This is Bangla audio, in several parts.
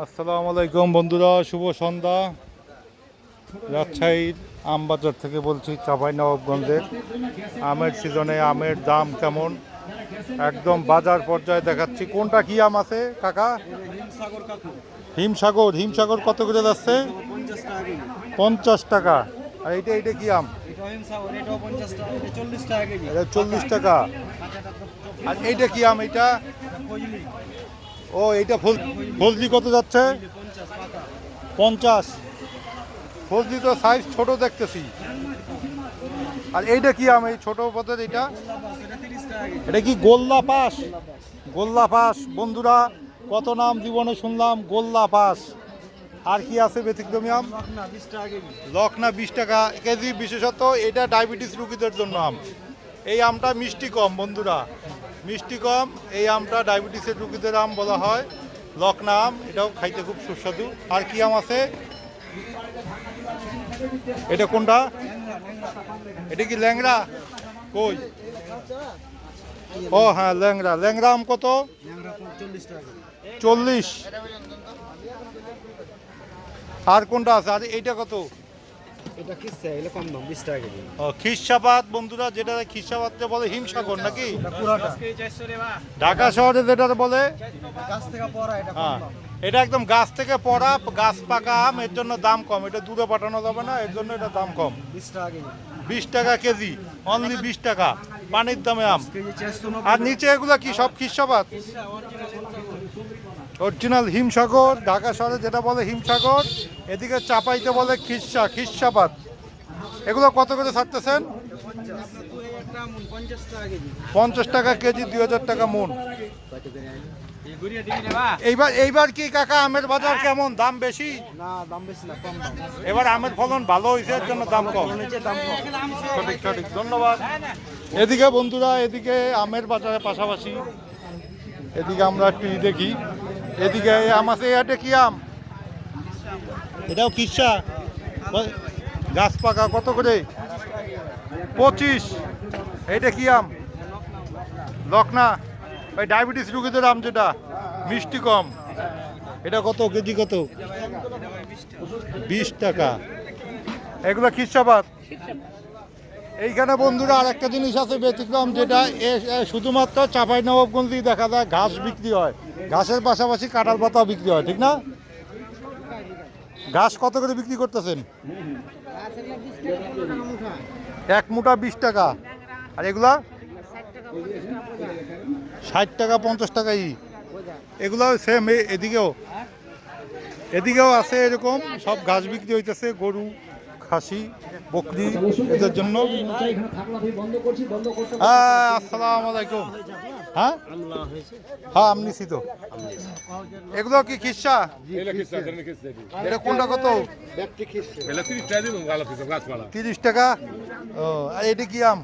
আসসালামু আলাইকুম বন্ধুরা, শুভ সন্ধ্যা। রাজশাহীর আমবাজার থেকে বলছি, চাঁপাইনবাবগঞ্জের আমের সিজনে আমের দাম কেমন একদম বাজার পর্যায়ে দেখাচ্ছি। কোনটা কি আম আছে কাকা? হিমসাগর। হিমসাগর কত করে যাচ্ছে? 50 টাকা। আর এইটা কি আম? এটা 40 টাকা। আর এইটা কি আম? এইটা ও এইটা ফজলি কত যাচ্ছে? 50। ফজলি তো সাইজ ছোট দেখতেছি। আর এইটা কি আম? এই ছোট পথের এটা কি গোল্লা পাস? গোল্লা পাস বন্ধুরা, কত নাম জীবনে শুনলাম, গোল্লা পাস। আর কি আছে ব্যতিক্রমী আম? লকনা 20 টাকা কেজি। বিশেষত এটা ডায়াবেটিস রোগীদের জন্য আম। এই আমটা মিষ্টি কম বন্ধুরা, মিষ্টি কম। এই আমটা ডায়াবেটিসের রোগীদের আম বলা হয় লকনা আম। এটাও খাইতে খুব সুস্বাদু। আর কি আম আছে? এটা কোনটা? এটা কি ল্যাংড়া? কই? ও হ্যাঁ, ল্যাংড়া। ল্যাংড়া আম কত? 40। আর কোনটা আছে? আর এইটা কত? এটা খিসা, এগুলো কম দাম, 20 টাকা কেজি। ও খিসাপাত বন্ধুরা, যেটা খিসাপাতকে বলে হিমসাগর নাকি? পুরাটা ঢাকা শহরে যেটা বলে গাছ থেকে পড়া, এটা কম হ্যাঁ, দাম। এটা একদম গাছ থেকে পড়া, গাছ পাকা আম। এর জন্য দাম কম। এটা দূরে পাঠানো যাবে না, এর জন্য এটা দাম কম। 20 টাকা কেজি। 20 টাকা কেজি, অনলি 20 টাকা পানির দামে আম। কেজি 490। আর নিচে এগুলো কি সব খিসাপাত? অরিজিনাল হিমসাগর। ঢাকা শহরে যেটা বলে হিমসাগর, এদিকে চাপাইতে বলে খিসাপাত। এগুলো কত করে ছাড়তেছেন? 50 টাকা কেজি, 2000 টাকা মন। এইবার কি কাকা আমের বাজার কেমন? দাম বেশি? না, দাম বেশি না, কম দাম। এবার আমের ফলন ভালো হয়েছে, এর জন্য দাম কম। দাম কম। সঠিক, ধন্যবাদ। এদিকে বন্ধুরা, এদিকে আমের বাজারের পাশাপাশি এদিকে আমরা একটু দেখি। এদিকে আম আছে। এটা কি আম? এটাও কিসা গাছ পাকা। কত করে? 25। এইটা কি আম? লকনা। ওই ডায়াবেটিস রোগীদের আম, যেটা মিষ্টি কম। এটা কত কেজি? কত? 20 টাকা। এগুলো খিসাপাত। এইখানে বন্ধুরা আর একটা জিনিস আছে ব্যতিক্রম, যেটা শুধুমাত্র চাঁপাইনবাবগঞ্জেই দেখা যায়। ঘাস বিক্রি হয়, ঘাসের পাশাপাশি কাঁঠাল পাতাও বিক্রি হয়, ঠিক না? ঘাস কত করে বিক্রি করতেছেন? এক মুঠা 20 টাকা। আর এগুলা 60 টাকা, 50 টাকাই। এগুলো সেম। এদিকেও আছে এরকম সব ঘাস বিক্রি হইতেছে। গরু, খাসি, বকরি, এদের জন্য। হ্যাঁ, আসসালামু আলাইকুম। হ্যাঁ হ্যাঁ, আমি নিছি তো। এগুলো কি খিসা? এটা কোনটা কত? 30 টাকা। ও, আর এটা কি আম?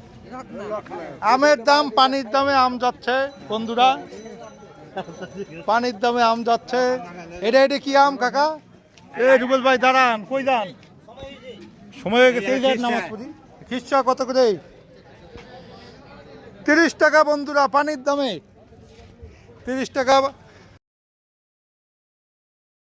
আমের দাম পানির দামে আম যাচ্ছে বন্ধুরা, পানির দামে আম যাচ্ছে। এটা কি আম কাকা? রুবেল ভাই দাঁড়ান, কই যান? সময় হয়ে গেছে, এই যান নামাজ পড়ি। খিসা কত করে? 30 টাকা বন্ধুরা, পানির দামে 30 টাকা।